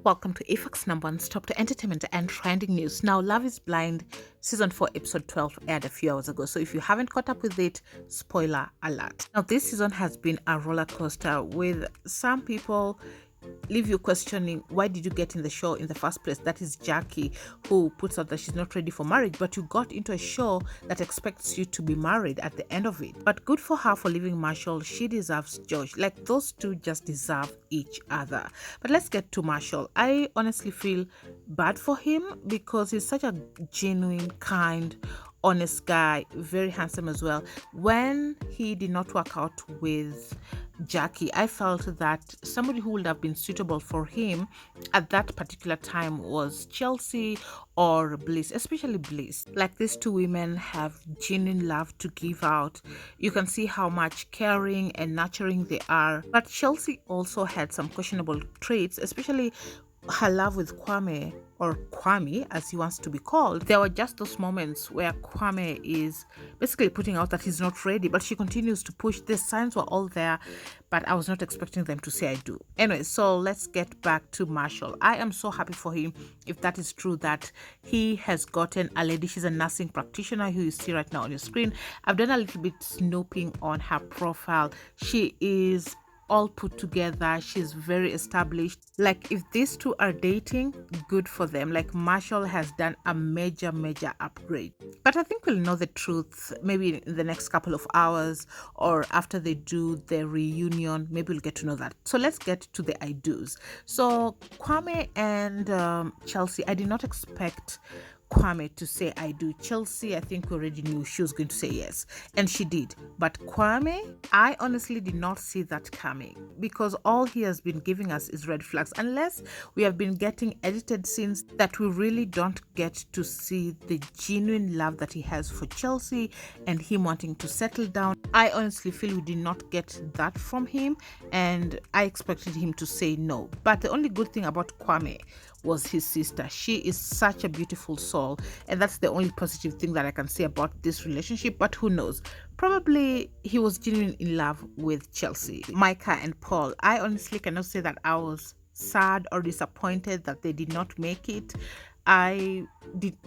welcome to AFAX number one stop to entertainment and trending news. Now, Love is Blind season 4 episode 12 aired a few hours ago, so if you haven't caught up with it, spoiler alert. Now, this season has been a roller coaster with some people leave you questioning, why did you get in the show in the first place? That is Jackie, who puts out that she's not ready for marriage, but you got into a show that expects you to be married at the end of it. But good for her for leaving Marshall. She deserves George. Like, those two just deserve each other. But let's get to Marshall. I honestly feel bad for him because he's such a genuine, kind, honest guy, very handsome as well. When he did not work out with Jackie, I felt that somebody who would have been suitable for him at that particular time was Chelsea or Bliss, especially Bliss. Like, these two women have genuine love to give out. You can see how much caring and nurturing they are. But Chelsea also had some questionable traits, especially her love with Kwame, or Kwame as he wants to be called. There were just those moments where Kwame is basically putting out that he's not ready, but she continues to push. The signs were all there, but I was not expecting them to say I do. Anyway, so let's get back to Marshall. I am so happy for him, if that is true, that he has gotten a lady. She's a nursing practitioner who you see right now on your screen. I've done a little bit snooping on her profile. She is all put together. She's very established. Like, if these two are dating, good for them. Like, Marshall has done a major upgrade. But I think we'll know the truth maybe in the next couple of hours, or after they do the reunion, maybe we'll get to know that. So let's get to the I do's. So Kwame and Chelsea, I did not expect Kwame to say I do. Chelsea, I think we already knew she was going to say yes, and she did. But Kwame, I honestly did not see that coming, because all he has been giving us is red flags, unless we have been getting edited scenes that we really don't get to see the genuine love that he has for Chelsea and him wanting to settle down. I honestly feel we did not get that from him, and I expected him to say no. But the only good thing about Kwame was his sister. She is such a beautiful soul, and that's the only positive thing that I can say about this relationship. But who knows, probably he was genuinely in love with Chelsea. Micah and Paul, I honestly cannot say that I was sad or disappointed that they did not make it. I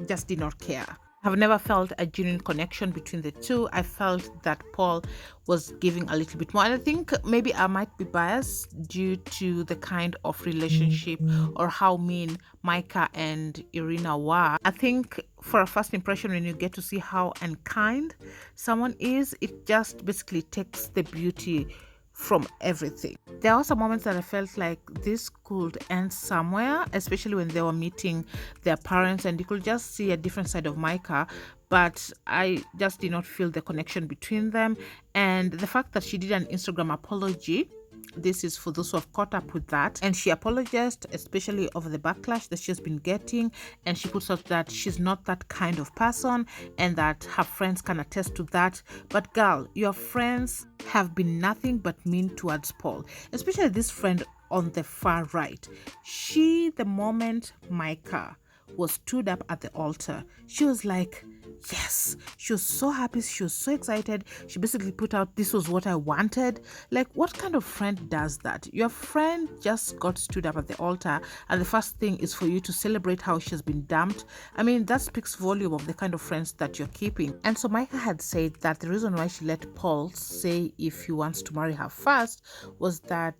just did not care. I've never felt a genuine connection between the two. I felt that Paul was giving a little bit more. And I think maybe I might be biased due to the kind of relationship or how mean Micah and Irina were. I think for a first impression, when you get to see how unkind someone is, it just basically takes the beauty from everything. There are some moments that I felt like this could end somewhere, especially when they were meeting their parents, and you could just see a different side of Micah, but I just did not feel the connection between them. And the fact that she did an Instagram apology, this is for those who have caught up with that, and she apologized especially over the backlash that she's been getting, and she puts out that she's not that kind of person and that her friends can attest to that. But girl, your friends have been nothing but mean towards Paul, especially this friend on the far right. The moment Micah was stood up at the altar, she was like, yes, she was so happy, she was so excited. She basically put out, this was what I wanted. Like, what kind of friend does that? Your friend just got stood up at the altar, and the first thing is for you to celebrate how she's been dumped. I mean, that speaks volume of the kind of friends that you're keeping. And so Micah had said that the reason why she let Paul say if he wants to marry her first was that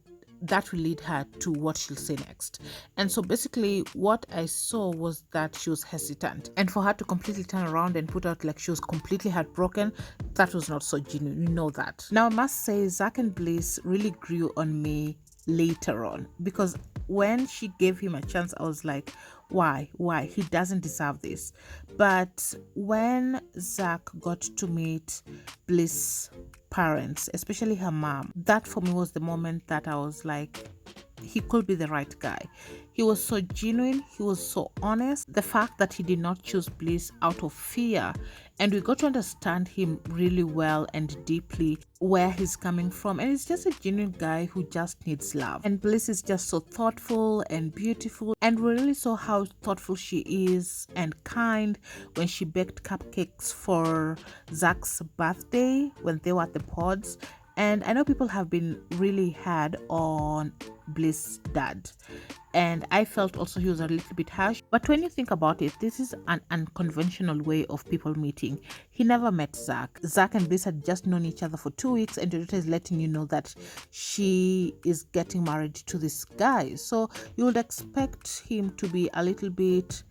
will lead her to what she'll say next. And so basically what I saw was that she was hesitant, and for her to completely turn around and put out like she was completely heartbroken, that was not so genuine. You know that. Now, I must say, Zach and Bliss really grew on me later on, because when she gave him a chance, I was like, why? He doesn't deserve this. But when Zach got to meet Bliss' parents, especially her mom, that for me was the moment that I was like, he could be the right guy. He was so genuine, he was so honest. The fact that he did not choose Bliss out of fear, and we got to understand him really well and deeply, where he's coming from, and he's just a genuine guy who just needs love. And Bliss is just so thoughtful and beautiful, and we really saw how thoughtful she is and kind when she baked cupcakes for Zach's birthday when they were at the pods. And I know people have been really hard on Bliss Dad, and I felt also he was a little bit harsh. But when you think about it, this is an unconventional way of people meeting. He never met Zach. Zach and Bliss had just known each other for 2 weeks, and your daughter is letting you know that she is getting married to this guy. So you would expect him to be a little bit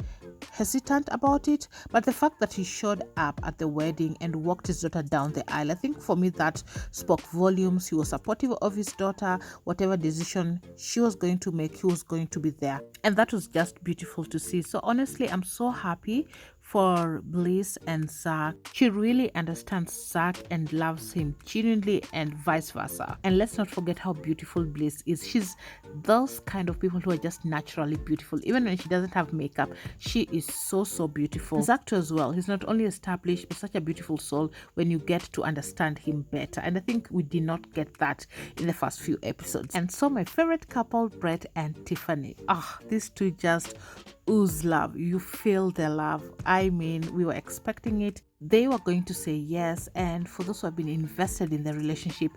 hesitant about it, but the fact that he showed up at the wedding and walked his daughter down the aisle, I think for me that spoke volumes. He was supportive of his daughter. Whatever decision she was going to make, he was going to be there, and that was just beautiful to see. So honestly, I'm so happy for Bliss and Zach. She really understands Zach and loves him genuinely, and vice versa. And let's not forget how beautiful Bliss is. She's those kind of people who are just naturally beautiful. Even when she doesn't have makeup, she is so beautiful. Zach too as well. He's not only established but such a beautiful soul when you get to understand him better. And I think we did not get that in the first few episodes. And so my favorite couple, Brett and Tiffany. These two just ooze love. You feel their love. I mean, we were expecting it. They were going to say yes, and for those who have been invested in the relationship,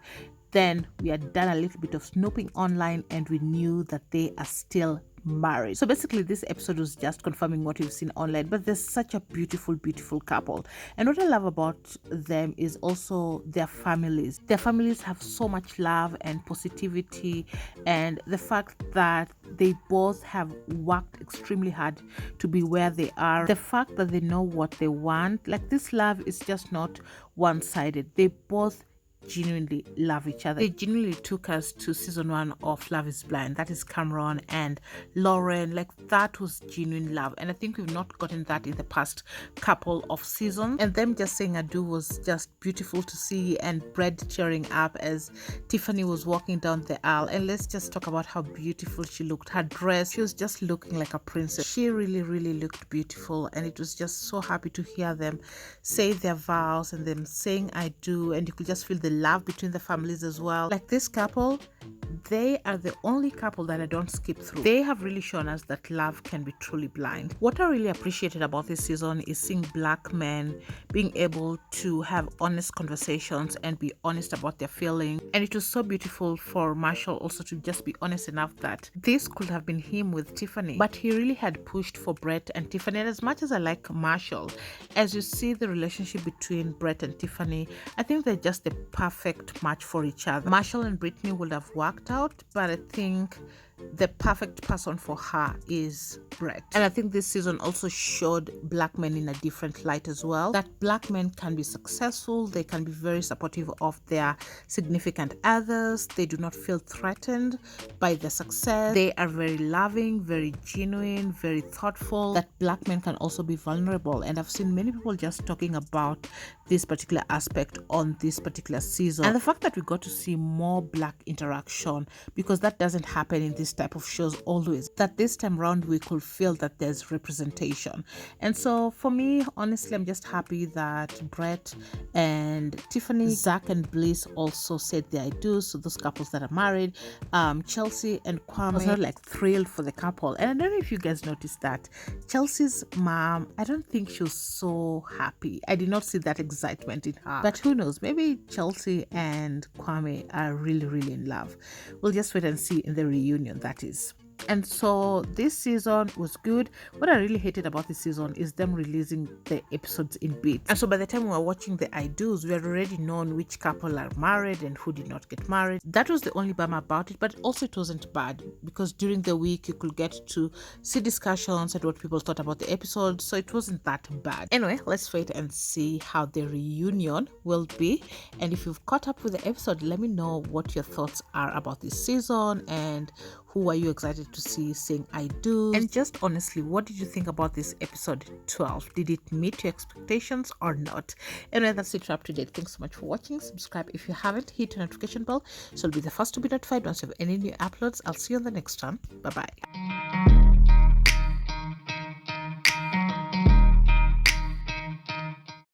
then we had done a little bit of snooping online and we knew that they are still married. So basically this episode was just confirming what we've seen online, but there's such a beautiful couple. And what I love about them is also their families. Their families have so much love and positivity, and the fact that they both have worked extremely hard to be where they are, the fact that they know what they want. Like, this love is just not one-sided. They both genuinely love each other. They genuinely took us to season 1 of Love is Blind. That is Cameron and Lauren. Like, that was genuine love, and I think we've not gotten that in the past couple of seasons. And them just saying I do was just beautiful to see, and Brett cheering up as Tiffany was walking down the aisle. And let's just talk about how beautiful she looked. Her dress, she was just looking like a princess. She really looked beautiful, and it was just so happy to hear them say their vows and them saying I do, and you could just feel the love between the families as well. Like, this couple, they are the only couple that I don't skip through. They have really shown us that love can be truly blind. What I really appreciated about this season is seeing Black men being able to have honest conversations and be honest about their feelings. And it was so beautiful for Marshall also to just be honest enough that this could have been him with Tiffany, but he really had pushed for Brett and Tiffany. And as much as I like Marshall, as you see the relationship between Brett and Tiffany, I think they're just the perfect match for each other. Marshall and Brittany would have worked out, but I think the perfect person for her is Brett. And I think this season also showed Black men in a different light as well, that Black men can be successful. They can be very supportive of their significant others. They do not feel threatened by their success. They are very loving, very genuine, very thoughtful. That Black men can also be vulnerable, and I've seen many people just talking about this particular aspect on this particular season. And the fact that we got to see more Black interaction, because that doesn't happen in this type of shows always, that this time around we could feel that there's representation. And so for me, honestly, I'm just happy that Brett and Tiffany, Zach and Bliss also said their I do. So those couples that are married, Chelsea and Kwame, was not like thrilled for the couple. And I don't know if you guys noticed that Chelsea's mom, I don't think she was so happy. I did not see that excitement in her, but who knows, maybe Chelsea and Kwame are really in love. We'll just wait and see in the reunion, that is. And so this season was good. What I really hated about this season is them releasing the episodes in bits. And so by the time we were watching the I do's, we had already known which couple are married and who did not get married. That was the only bummer about it, but also it wasn't bad, because during the week you could get to see discussions and what people thought about the episode, so it wasn't that bad. Anyway, let's wait and see how the reunion will be. And if you've caught up with the episode, let me know what your thoughts are about this season, and who are you excited to see saying I do? And just honestly, what did you think about this episode 12? Did it meet your expectations or not? Anyway, that's it for up to date. Thanks so much for watching. Subscribe if you haven't. Hit the notification bell so you'll be the first to be notified once you have any new uploads. I'll see you on the next one. Bye bye.